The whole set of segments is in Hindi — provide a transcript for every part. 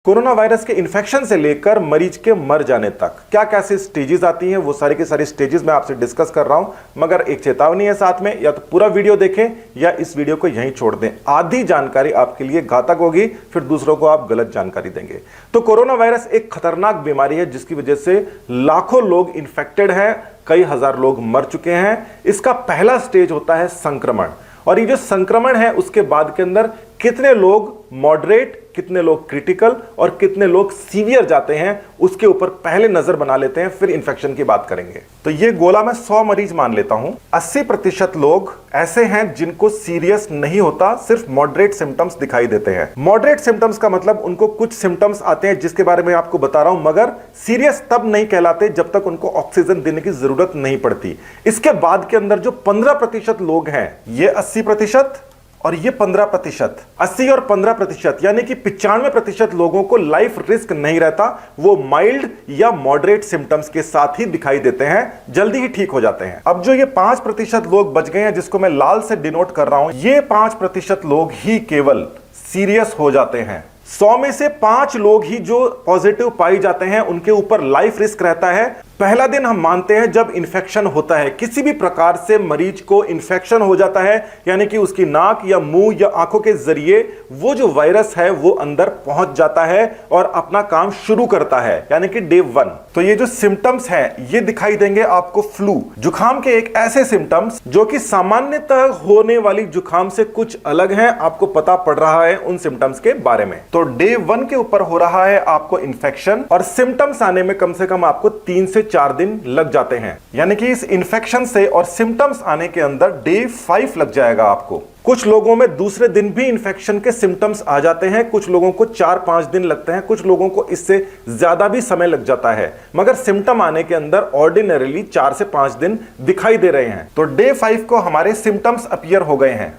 कोरोना वायरस के इन्फेक्शन से लेकर मरीज के मर जाने तक क्या कैसे स्टेजेस आती हैं, वो सारी के सारी स्टेजेस मैं आपसे डिस्कस कर रहा हूं। मगर एक चेतावनी है साथ में, या तो पूरा वीडियो देखें या इस वीडियो को यहीं छोड़ दें। आधी जानकारी आपके लिए घातक होगी, फिर दूसरों को आप गलत जानकारी देंगे। तो कोरोना वायरस एक खतरनाक बीमारी है जिसकी वजह से लाखों लोग इन्फेक्टेड हैं, कई हजार लोग मर चुके हैं। इसका पहला स्टेज होता है संक्रमण, और ये जो संक्रमण है उसके बाद के अंदर कितने लोग मॉडरेट, कितने लोग क्रिटिकल और कितने लोग सीवियर जाते हैं, उसके ऊपर पहले नजर बना लेते हैं, फिर इन्फेक्शन की बात करेंगे। तो ये गोला मैं 100 मरीज मान लेता हूं। 80% लोग ऐसे हैं जिनको सीरियस नहीं होता, सिर्फ मॉडरेट सिम्टम्स दिखाई देते हैं। मॉडरेट सिम्टम्स का मतलब उनको कुछ सिम्टम्स आते हैं जिसके बारे में आपको बता रहा हूं, मगर सीरियस तब नहीं कहलाते जब तक उनको ऑक्सीजन देने की जरूरत नहीं पड़ती। इसके बाद के अंदर जो 15% लोग हैं, ये 80% और ये 15%, 80 और 15%, यानी कि 95% लोगों को लाइफ रिस्क नहीं रहता। वो माइल्ड या मॉडरेट सिम्टम्स के साथ ही दिखाई देते हैं, जल्दी ही ठीक हो जाते हैं। अब जो ये 5% लोग बच गए हैं, जिसको मैं लाल से डिनोट कर रहा हूं, ये 5% लोग ही केवल सीरियस हो जाते हैं। 100 में से 5 लोग ही जो पॉजिटिव पाए जाते हैं, उनके ऊपर लाइफ रिस्क रहता है। पहला दिन हम मानते हैं जब इन्फेक्शन होता है, किसी भी प्रकार से मरीज को इन्फेक्शन हो जाता है, यानी कि उसकी नाक या मुंह या आंखों के जरिए वो जो वायरस है वो अंदर पहुंच जाता है और अपना काम शुरू करता है, यानी कि डे 1। तो ये जो सिम्टम्स हैं ये दिखाई देंगे आपको फ्लू, जुकाम के एक ऐसे सिम्टम्स जो कि सामान्यतः होने वाली जुकाम से कुछ अलग हैं। आपको पता पड़ रहा है उन सिम्टम्स के बारे में। तो डे 1 के ऊपर हो रहा है आपको इन्फेक्शन, और सिम्टम्स आने में कम से कम आपको 3 से 4 दिन लग जाते हैं, यानी कि इस इन्फेक्शन से और सिम्टम्स आने के अंदर डे 5 लग जाएगा आपको। कुछ लोगों में दूसरे दिन भी इन्फेक्शन के सिम्टम्स आ जाते हैं, कुछ लोगों को 4-5 दिन लगते हैं, कुछ लोगों को इससे ज्यादा भी समय लग जाता है, मगर सिम्टम आने के अंदर ऑर्डिनरीली 4 से 5 दिन दिखाई दे रहे हैं। तो डे 5 को हमारे सिम्टम्स अपीयर हो गए हैं,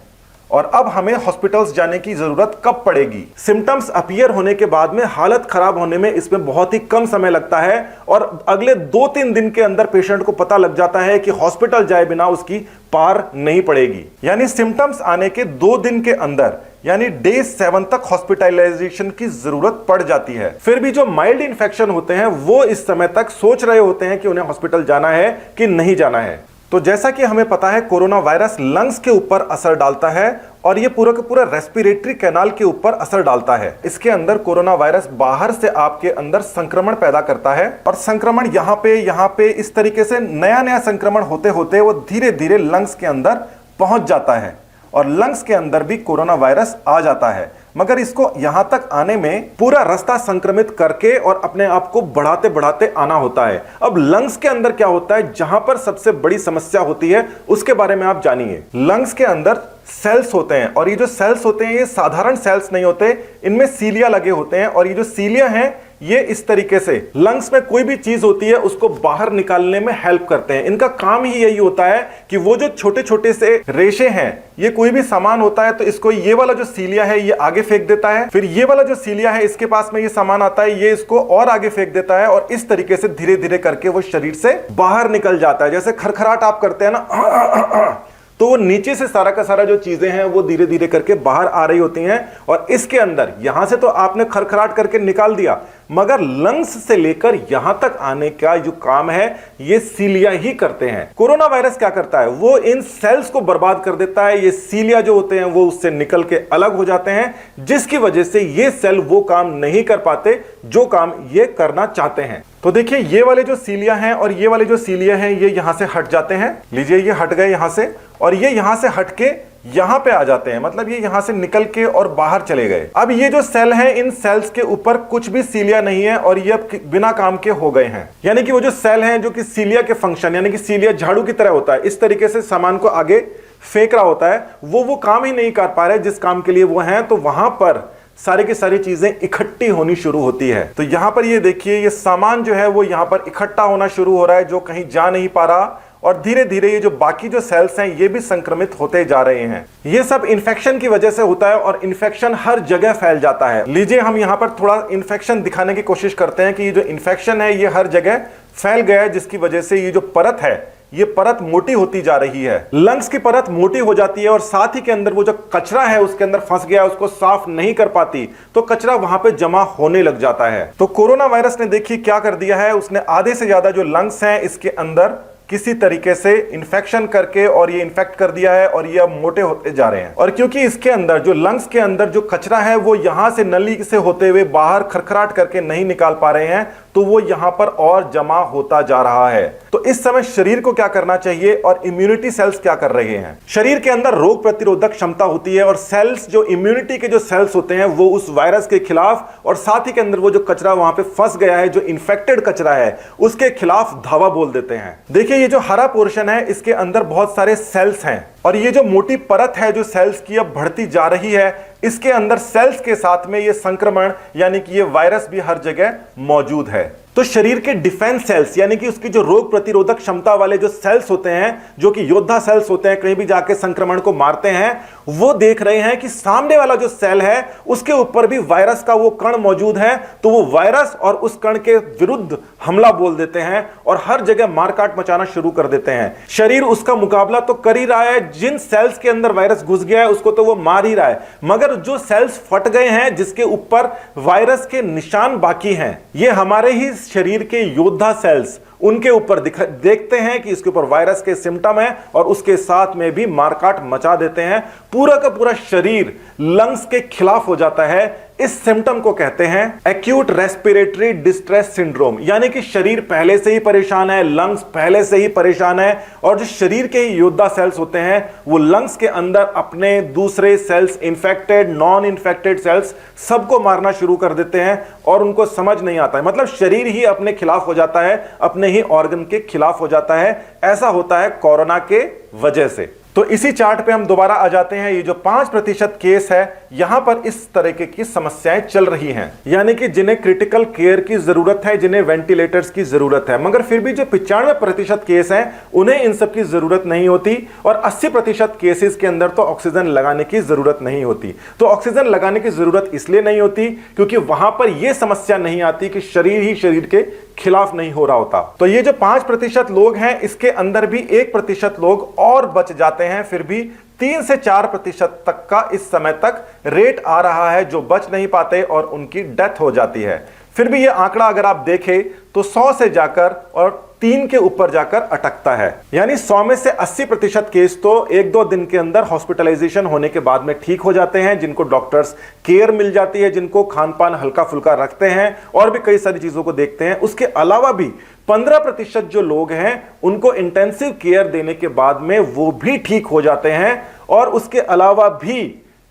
और अब हमें हॉस्पिटल्स जाने की जरूरत कब पड़ेगी? सिम्टम्स अपीयर होने के बाद में हालत खराब होने में इसमें बहुत ही कम समय लगता है, और अगले 2-3 दिन के अंदर पेशेंट को पता लग जाता है कि हॉस्पिटल जाए बिना उसकी पार नहीं पड़ेगी। यानी सिम्टम्स आने के 2 दिन के अंदर, यानी डे 7 तक हॉस्पिटलाइजेशन की जरूरत पड़ जाती है। फिर भी जो माइल्ड इंफेक्शन होते हैं वो इस समय तक सोच रहे होते हैं कि उन्हें हॉस्पिटल जाना है कि नहीं जाना है। तो जैसा कि हमें पता है, कोरोना वायरस लंग्स के ऊपर असर डालता है, और ये पूरा का पूरा रेस्पिरेटरी कैनाल के ऊपर असर डालता है। इसके अंदर कोरोना वायरस बाहर से आपके अंदर संक्रमण पैदा करता है, और संक्रमण यहाँ पे इस तरीके से नया नया संक्रमण होते होते वो धीरे धीरे लंग्स के अंदर पहुंच जाता है, और लंग्स के अंदर भी कोरोना वायरस आ जाता है। मगर इसको यहां तक आने में पूरा रास्ता संक्रमित करके और अपने आप को बढ़ाते बढ़ाते आना होता है। अब लंग्स के अंदर क्या होता है, जहां पर सबसे बड़ी समस्या होती है उसके बारे में आप जानिए। लंग्स के अंदर सेल्स होते हैं, और ये जो सेल्स होते हैं ये साधारण सेल्स नहीं होते, इनमें सीलिया लगे होते हैं, और ये जो सीलिया हैं ये इस तरीके से लंग्स में कोई भी चीज होती है उसको बाहर निकालने में हेल्प करते हैं। इनका काम ही यही होता है कि वो जो छोटे छोटे से रेशे हैं, ये कोई भी सामान होता है तो इसको ये वाला जो सीलिया है ये आगे फेंक देता है, फिर ये वाला जो सीलिया है इसके पास में ये सामान आता है, ये इसको और आगे फेंक देता है, और इस तरीके से धीरे धीरे करके वो शरीर से बाहर निकल जाता है। जैसे खरखराट आप करते हैं ना, तो वो नीचे से सारा का सारा जो चीजें हैं वो धीरे धीरे करके बाहर आ रही होती हैं, और इसके अंदर यहां से तो आपने खरखराट करके निकाल दिया, मगर लंग्स से लेकर यहां तक आने का जो काम है ये सीलिया ही करते हैं। कोरोना वायरस क्या करता है, वो इन सेल्स को बर्बाद कर देता है। ये सीलिया जो होते हैं वो उससे निकल के अलग हो जाते हैं, जिसकी वजह से ये सेल वो काम नहीं कर पाते जो काम ये करना चाहते हैं। तो देखिए, ये वाले जो सीलिया हैं और ये वाले जो सीलिया हैं ये यहां से हट जाते हैं। लीजिए, ये हट गए यहां से, और ये यहां से हट के यहां पे आ जाते हैं, मतलब ये यहां से निकल के और बाहर चले गए। अब ये जो सेल हैं, इन सेल्स के ऊपर कुछ भी सीलिया नहीं है, और ये अब बिना काम के हो गए हैं। यानी कि वो जो सेल हैं जो कि सीलिया के फंक्शन, यानी कि सीलिया झाड़ू की तरह होता है, इस तरीके से सामान को आगे फेंक रहा होता है, वो काम ही नहीं कर पा रहे जिस काम के लिए वो हैं। तो वहां पर सारी की सारी चीजें इकट्ठी होनी शुरू होती है। तो यहां पर ये देखिए, ये सामान जो है वो यहां पर इकट्ठा होना शुरू हो रहा है, जो कहीं जा नहीं पा रहा, और धीरे धीरे ये जो बाकी जो सेल्स हैं ये भी संक्रमित होते जा रहे हैं। ये सब इन्फेक्शन की वजह से होता है, और इन्फेक्शन हर जगह फैल जाता है। लीजिए, हम यहाँ पर थोड़ा इन्फेक्शन दिखाने की कोशिश करते हैं कि ये जो इन्फेक्शन है ये हर जगह फैल गया है, जिसकी वजह से ये जो परत है ये परत मोटी होती जा रही है। लंग्स की परत मोटी हो जाती है और साथ ही के अंदर वो जो कचरा है उसके अंदर फंस गया, उसको साफ नहीं कर पाती, तो कचरा वहां पे जमा होने लग जाता है। तो कोरोना वायरस ने देखिए क्या कर दिया है, उसने आधे से ज्यादा जो लंग्स हैं इसके अंदर किसी तरीके से इन्फेक्शन करके और ये इन्फेक्ट कर दिया है और ये अब मोटे होते जा रहे हैं। और क्योंकि इसके अंदर जो लंग्स के अंदर जो कचरा है वो यहां से नली से होते हुए बाहर खरखराट करके नहीं निकाल पा रहे हैं, तो वो यहां पर और जमा होता जा रहा है। तो इस समय शरीर को क्या करना चाहिए और इम्यूनिटी सेल्स क्या कर रहे हैं? शरीर के अंदर रोग प्रतिरोधक क्षमता होती है और सेल्स, जो इम्यूनिटी के जो सेल्स होते हैं, वो उस वायरस के खिलाफ और साथ ही के अंदर वो जो कचरा वहां पे फंस गया है, जो इन्फेक्टेड कचरा है, उसके खिलाफ धावा बोल देते हैं। देखिए ये जो हरा पोर्शन है इसके अंदर बहुत सारे सेल्स हैं और ये जो मोटी परत है जो सेल्स की अब बढ़ती जा रही है, इसके अंदर सेल्स के साथ में ये संक्रमण यानी कि ये वायरस भी हर जगह मौजूद है। तो शरीर के डिफेंस सेल्स यानी कि उसकी जो रोग प्रतिरोधक क्षमता वाले जो सेल्स होते हैं, जो कि योद्धा सेल्स होते हैं, कहीं भी जाके संक्रमण को मारते हैं, वो देख रहे हैं कि सामने वाला जो सेल है उसके ऊपर भी वायरस का वो कण मौजूद है, तो वो वायरस और उस कण के विरुद्ध हमला बोल देते हैं और हर जगह मारकाट मचाना शुरू कर देते हैं। शरीर उसका मुकाबला तो कर ही रहा है, जिन सेल्स के अंदर वायरस घुस गया है उसको तो वो मार ही रहा है, मगर जो सेल्स फट गए हैं जिसके ऊपर वायरस के निशान बाकी हैं, ये हमारे ही शरीर के योद्धा सेल्स, उनके ऊपर देखते हैं कि इसके ऊपर वायरस के सिम्टम है और उसके साथ में भी मारकाट मचा देते हैं। पूरा का पूरा शरीर लंग्स के खिलाफ हो जाता है। इस सिम्टम को कहते हैं एक्यूट रेस्पिरेटरी डिस्ट्रेस सिंड्रोम, यानी कि शरीर पहले से ही परेशान है, लंग्स पहले से ही परेशान है और जो शरीर के योद्धा सेल्स होते हैं वो लंग्स के अंदर अपने दूसरे cells, infected, non infected cells, सबको मारना शुरू कर देते हैं और उनको समझ नहीं आता है। मतलब शरीर ही अपने खिलाफ हो जाता है, अपने ही ऑर्गन के खिलाफ हो जाता है। ऐसा होता है कोरोना के वजह से। तो इसी चार्ट पे हम दोबारा आ जाते हैं। ये जो 5% केस है, यहां पर इस तरीके की समस्याएं चल रही हैं, यानी कि जिन्हें क्रिटिकल केयर की जरूरत है, जिन्हें वेंटिलेटर्स की जरूरत है, मगर फिर भी जो 95% केस हैं उन्हें इन सब की जरूरत नहीं होती और 80% केसेस के अंदर तो ऑक्सीजन लगाने की जरूरत नहीं होती। तो ऑक्सीजन लगाने की जरूरत इसलिए नहीं होती क्योंकि वहां पर यह समस्या नहीं आती कि शरीर ही शरीर के खिलाफ नहीं हो रहा होता। तो ये जो 5% लोग हैं, इसके अंदर भी 1% लोग और बच जाते हैं। फिर भी 3 से 4% तक का इस समय तक रेट आ रहा है जो बच नहीं पाते और उनकी डेथ हो जाती है। फिर भी ये आंकड़ा अगर आप देखें तो 100 से जाकर और 3 के ऊपर जाकर अटकता है, यानी 100 में से 80% केस तो 1-2 दिन के अंदर हॉस्पिटलाइजेशन होने के बाद में ठीक हो जाते हैं, जिनको डॉक्टर्स केयर मिल जाती है, जिनको खान पान हल्का फुल्का रखते हैं और भी कई सारी चीजों को देखते हैं। उसके अलावा भी 15% जो लोग हैं उनको इंटेंसिव केयर देने के बाद में वो भी ठीक हो जाते हैं और उसके अलावा भी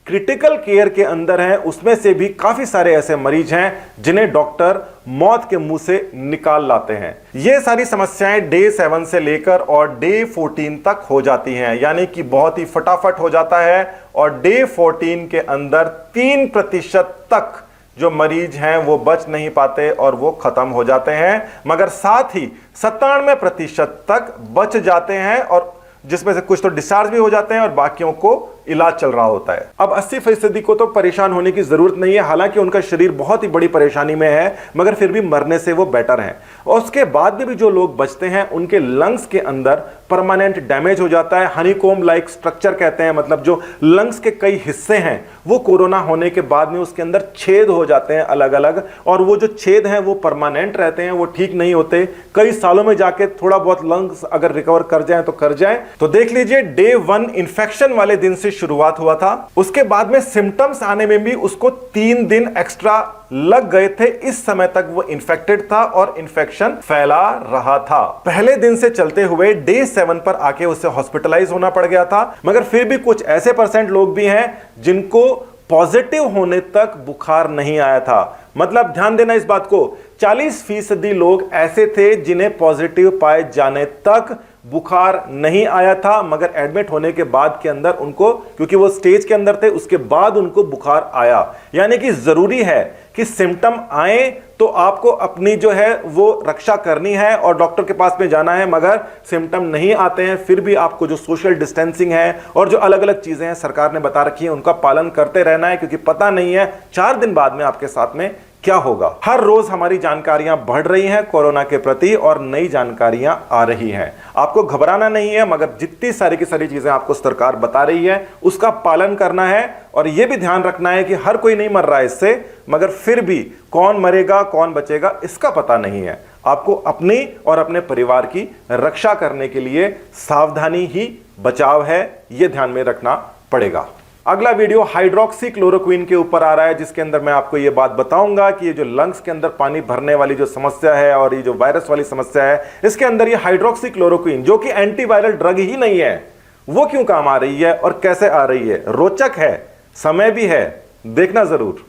क्रिटिकल केयर के अंदर हैं, उसमें से भी काफी सारे ऐसे मरीज हैं जिन्हें डॉक्टर मौत के मुंह से निकाल लाते हैं। ये सारी समस्याएं डे 7 से लेकर और डे 14 तक हो जाती हैं, यानी कि बहुत ही फटाफट हो जाता है और डे 14 के अंदर 3% तक जो मरीज हैं वो बच नहीं पाते और वो खत्म हो जाते हैं, मगर साथ ही 97% तक बच जाते हैं और जिसमें से कुछ तो डिस्चार्ज भी हो जाते हैं और बाकियों को इलाज चल रहा होता है। अब 80% को तो परेशान होने की जरूरत नहीं है, हालांकि उनका शरीर बहुत ही बड़ी परेशानी में है, मगर फिर भी मरने से वो बेटर हैं। और उसके बाद भी जो लोग बचते हैं उनके लंग्स के अंदर परमानेंट डैमेज हो जाता है, हनीकॉम्ब लाइक स्ट्रक्चर कहते हैं, मतलब जो लंग्स के कई हिस्से हैं वो कोरोना होने के बाद में उसके अंदर छेद हो जाते हैं अलग अलग, और वो जो छेद हैं वो परमानेंट रहते हैं, वो ठीक नहीं होते। कई सालों में जाके थोड़ा बहुत लंग्स अगर रिकवर कर जाए तो कर जाए। तो देख लीजिए, डे 1 इन्फेक्शन वाले दिन से शुरुआत हुआ था, उसके बाद में सिम्टम्स आने में भी उसको 3 दिन एक्स्ट्रा लग गए थे। इस समय तक वो इन्फेक्टेड था और इन्फेक्शन फैला रहा था। पहले दिन से चलते हुए डे 7 पर आके उसे हॉस्पिटलाइज होना पड़ गया था, मगर फिर भी कुछ ऐसे % लोग भी हैं जिनको पॉजिटिव होने तक बुखार नहीं आया था। मतलब ध्यान देना इस बात को, 40% लोग ऐसे थे जिन्हें पॉजिटिव पाए जाने तक बुखार नहीं आया था, मगर एडमिट होने के बाद के अंदर उनको, क्योंकि वो स्टेज के अंदर थे, उसके बाद उनको बुखार आया। यानी कि जरूरी है कि सिम्टम आए तो आपको अपनी जो है वो रक्षा करनी है और डॉक्टर के पास में जाना है, मगर सिम्टम नहीं आते हैं फिर भी आपको जो सोशल डिस्टेंसिंग है और जो अलग अलग चीजें हैं सरकार ने बता रखी है उनका पालन करते रहना है, क्योंकि पता नहीं है 4 दिन बाद में आपके साथ में क्या होगा। हर रोज हमारी जानकारियां बढ़ रही हैं कोरोना के प्रति और नई जानकारियां आ रही हैं। आपको घबराना नहीं है, मगर जितनी सारी की सारी चीजें आपको सरकार बता रही है उसका पालन करना है और यह भी ध्यान रखना है कि हर कोई नहीं मर रहा है इससे, मगर फिर भी कौन मरेगा कौन बचेगा इसका पता नहीं है। आपको अपनी और अपने परिवार की रक्षा करने के लिए सावधानी ही बचाव है, यह ध्यान में रखना पड़ेगा। अगला वीडियो हाइड्रोक्सी क्लोरोक्वीन के ऊपर आ रहा है, जिसके अंदर मैं आपको यह बात बताऊंगा कि ये जो लंग्स के अंदर पानी भरने वाली जो समस्या है और ये जो वायरस वाली समस्या है, इसके अंदर ये हाइड्रोक्सी क्लोरोक्वीन जो कि एंटीवायरल ड्रग ही नहीं है, वो क्यों काम आ रही है और कैसे आ रही है। रोचक है, समय भी है, देखना जरूर।